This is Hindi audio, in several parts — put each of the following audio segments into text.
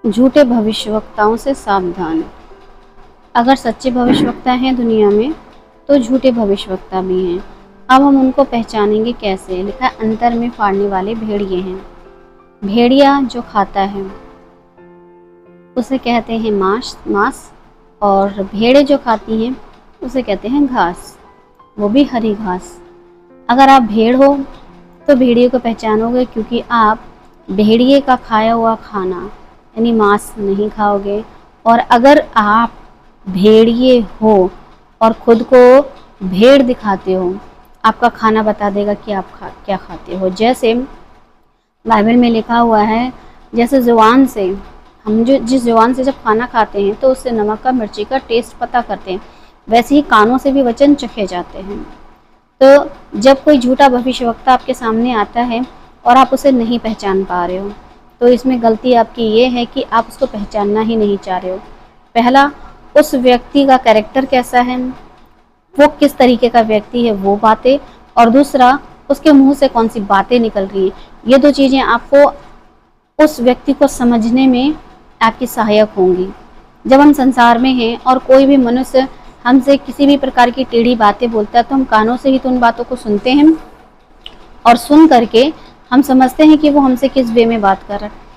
झूठे भविष्यवक्ताओं से सावधान। अगर सच्चे भविष्यवक्ता हैं दुनिया में तो झूठे भविष्यवक्ता भी हैं। अब हम उनको पहचानेंगे कैसे? लिखा है, अंतर में फाड़ने वाले भेड़िए हैं। भेड़िया जो खाता है उसे कहते हैं मांस, और भेड़े जो खाती हैं उसे कहते हैं घास, वो भी हरी घास। अगर आप भेड़ हो तो भेड़िए को पहचानोगे, क्योंकि आप भेड़िए का खाया हुआ खाना यानी मांस नहीं खाओगे। और अगर आप भेड़िए हो और खुद को भेड़ दिखाते हो, आपका खाना बता देगा कि आप क्या खाते हो। जैसे बाइबल में लिखा हुआ है, जैसे जुबान से हम जिस जुबान से जब खाना खाते हैं तो उससे नमक का मिर्ची का टेस्ट पता करते हैं, वैसे ही कानों से भी वचन चखे जाते हैं। तो जब कोई झूठा भविष्यवक्ता आपके सामने आता है और आप उसे नहीं पहचान पा रहे हो, तो इसमें गलती आपकी ये है कि आप उसको पहचानना ही नहीं चाह रहे हो। पहला, उस व्यक्ति का कैरेक्टर कैसा है, वो किस तरीके का व्यक्ति है, वो बातें, और दूसरा उसके मुंह से कौन सी बातें निकल रही हैं। ये दो चीज़ें आपको उस व्यक्ति को समझने में आपकी सहायक होंगी। जब हम संसार में हैं और कोई भी मनुष्य हमसे किसी भी प्रकार की टेढ़ी बातें बोलता है तो हम कानों से ही तो उन बातों को सुनते हैं, और सुन करके हम समझते हैं कि वो हमसे किस वे में बात कर रहा है।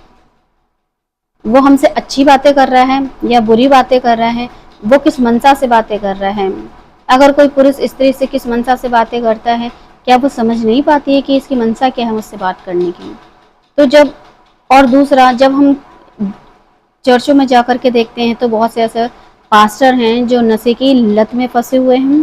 वो हमसे अच्छी बातें कर रहा है या बुरी बातें कर रहा है, वो किस मंशा से बातें कर रहा है। अगर कोई पुरुष स्त्री से किस मंशा से बातें करता है, क्या वो समझ नहीं पाती है कि इसकी मंशा क्या है मुझसे बात करने की। तो जब, और दूसरा, जब हम चर्चों में जाकर के देखते हैं तो बहुत से ऐसे पास्टर हैं जो नशे की लत में फंसे हुए हैं,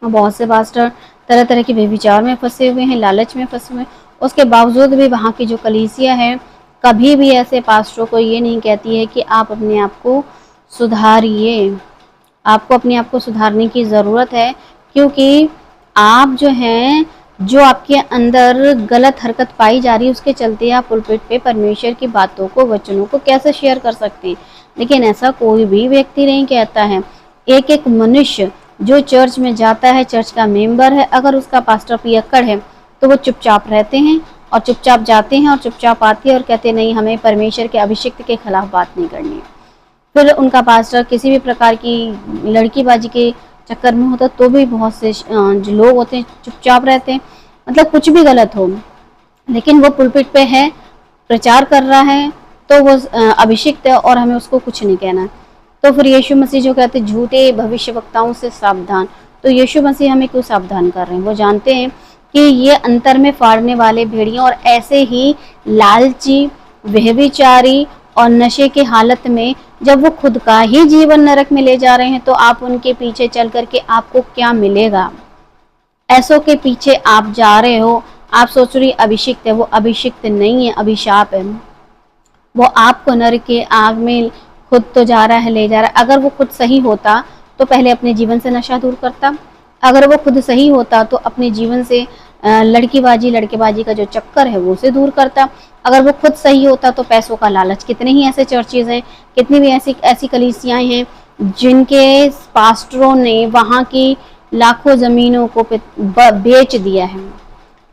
और बहुत से पास्टर तरह तरह के व्यभिचार में फंसे हुए हैं, लालच में फंसे हुए हैं। उसके बावजूद भी वहाँ की जो कलीसिया है कभी भी ऐसे पास्टरों को ये नहीं कहती है कि आप अपने आप को सुधारिए। आपको अपने आप को सुधारने की ज़रूरत है, क्योंकि आप जो हैं, जो आपके अंदर गलत हरकत पाई जा रही है, उसके चलते आप पुलपिट पे परमेश्वर की बातों को, वचनों को कैसे शेयर कर सकते हैं। लेकिन ऐसा कोई भी व्यक्ति नहीं कहता है। एक एक मनुष्य जो चर्च में जाता है, चर्च का मेंबर है, अगर उसका पास्टर पियक्कड़ है तो वो चुपचाप रहते हैं और चुपचाप जाते हैं और चुपचाप आते हैं और कहते नहीं, हमें परमेश्वर के अभिषिक्त के खिलाफ बात नहीं करनी है। फिर उनका पास्टर किसी भी प्रकार की लड़कीबाजी के चक्कर में होता तो भी बहुत से जो लोग होते हैं चुपचाप रहते हैं, मतलब कुछ भी गलत हो, लेकिन वो पुलपिट पे है, प्रचार कर रहा है, तो वो अभिषिक्त है और हमें उसको कुछ नहीं कहना। तो फिर यीशु मसीह जो कहते हैं झूठे भविष्यवक्ताओं से सावधान, तो यीशु मसीह हमें क्यों सावधान कर रहे हैं? वो जानते हैं कि ये अंतर में फाड़ने वाले भेड़िए और ऐसे ही लालची, व्यभिचारी और नशे के हालत में जब वो खुद का ही जीवन नरक में ले जा रहे हैं, तो आप उनके पीछे चल करके आपको क्या मिलेगा? ऐसों के पीछे आप जा रहे हो, आप सोच रही अभिषिक्त है, वो अभिषिक्त नहीं है, अभिशाप है। वो आपको नरक के आग में खुद तो जा रहा है, ले जा रहा है। अगर वो खुद सही होता तो पहले अपने जीवन से नशा दूर करता। अगर वो खुद सही होता तो अपने जीवन से लड़केबाजी का जो चक्कर है वो उसे दूर करता। अगर वो खुद सही होता तो पैसों का लालच, कितने ही ऐसे चर्चेज हैं, कितनी भी ऐसी कलीसियाएं हैं जिनके पास्टरों ने वहाँ की लाखों ज़मीनों को बेच दिया है।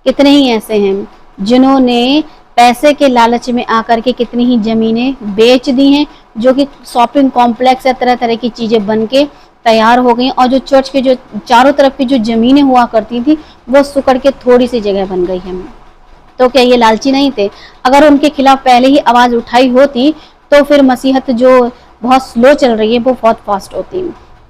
कितने ही ऐसे हैं जिन्होंने पैसे के लालच में आकर के कितनी ही ज़मीनें बेच दी हैं, जो कि शॉपिंग कॉम्प्लेक्स या तरह तरह की चीज़ें बन के तैयार हो गई, और जो चर्च के जो चारों तरफ की जो ज़मीनें हुआ करती थी वो सुकड़ के थोड़ी सी जगह बन गई है। तो क्या ये लालची नहीं थे? अगर उनके खिलाफ पहले ही आवाज़ उठाई होती तो फिर मसीहत जो बहुत स्लो चल रही है वो बहुत फास्ट होती।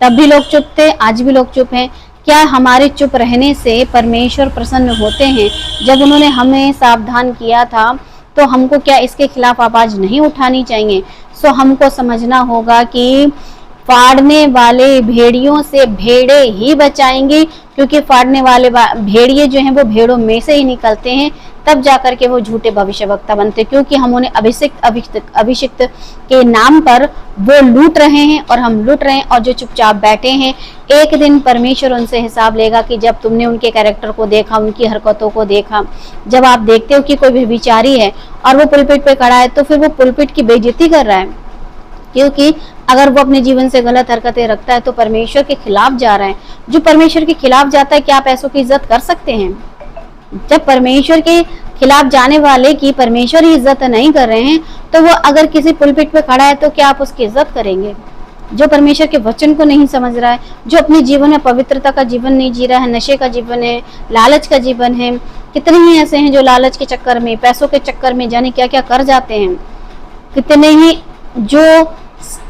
तब भी लोग चुप थे, आज भी लोग चुप हैं। क्या हमारे चुप रहने से परमेश्वर प्रसन्न होते हैं? जब उन्होंने हमें सावधान किया था तो हमको क्या इसके खिलाफ आवाज़ नहीं उठानी चाहिए? सो हमको समझना होगा कि फाड़ने वाले भेड़ियों से भेड़े ही बचाएंगे, क्योंकि फाड़ने वाले भेड़िए जो हैं वो भेड़ों में से ही निकलते हैं, तब जाकर के वो झूठे भविष्यवक्ता बनते, क्योंकि हम उन्हें अभिषिक्त के नाम पर वो लूट रहे हैं और हम लूट रहे हैं, और जो चुपचाप बैठे हैं, एक दिन परमेश्वर उनसे हिसाब लेगा कि जब तुमने उनके कैरेक्टर को देखा, उनकी हरकतों को देखा। जब आप देखते हो कि कोई व्यभिचारी है और वो पुलपिट पे खड़ा है तो फिर वो पुलपिट की बेइज्जती कर रहा है, क्योंकि अगर वो अपने जीवन से गलत हरकतें रखता है तो परमेश्वर के खिलाफ जा रहा है। जो परमेश्वर के खिलाफ जाता है, क्या आप ऐसों की इज्जत कर सकते हैं? जब परमेश्वर के खिलाफ जाने वाले की परमेश्वर ही इज्जत नहीं कर रहे हैं, तो वो अगर किसी पुलपिट पे खड़ा है तो क्या आप उसकी इज्जत करेंगे? जो परमेश्वर के वचन को नहीं समझ रहा है, जो अपने जीवन में पवित्रता का जीवन नहीं जी रहा है, नशे का जीवन है, लालच का जीवन है। कितने ही ऐसे हैं जो लालच के चक्कर में, पैसों के चक्कर में जाने क्या क्या कर जाते हैं। कितने ही जो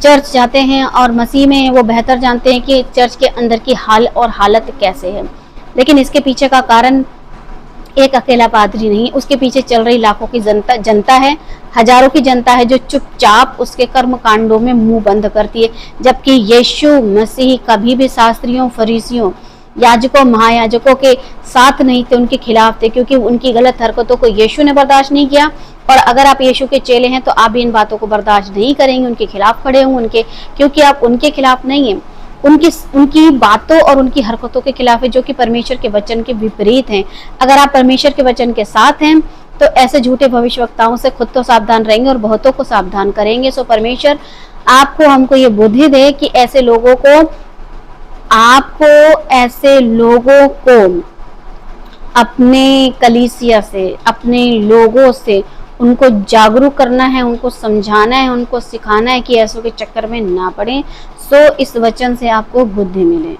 चर्च जाते हैं और मसीह में वो बेहतर जानते हैं कि चर्च के अंदर की हाल और हालत कैसे है, लेकिन इसके पीछे का कारण एक अकेला पादरी नहीं, उसके पीछे चल रही लाखों की जनता है, हजारों की जनता है जो चुपचाप उसके कर्म कांडों में मुंह बंद करती है। जबकि यीशु मसीह कभी भी शास्त्रियों, फरीसियों, याजकों, महायाजकों के साथ नहीं थे, उनके खिलाफ थे, क्योंकि उनकी गलत हरकतों को यीशु ने बर्दाश्त नहीं किया। और अगर आप यीशु के चेले हैं तो आप भी इन बातों को बर्दाश्त नहीं करेंगे, उनके खिलाफ खड़े होंगे, उनके, क्योंकि आप उनके खिलाफ नहीं है, उनकी बातों और उनकी हरकतों के खिलाफ है, जो कि परमेश्वर के वचन के विपरीत हैं। अगर आप परमेश्वर के वचन के साथ हैं तो ऐसे झूठे भविष्यवक्ताओं से खुद तो सावधान रहेंगे और बहुतों को सावधान करेंगे। सो परमेश्वर आपको, हमको ये बुद्धि दे कि ऐसे लोगों को अपने कलीसिया से, अपने लोगों से उनको जागरूक करना है, उनको समझाना है, उनको सिखाना है कि ऐसों के चक्कर में ना पड़े। सो इस वचन से आपको बुद्धि मिले।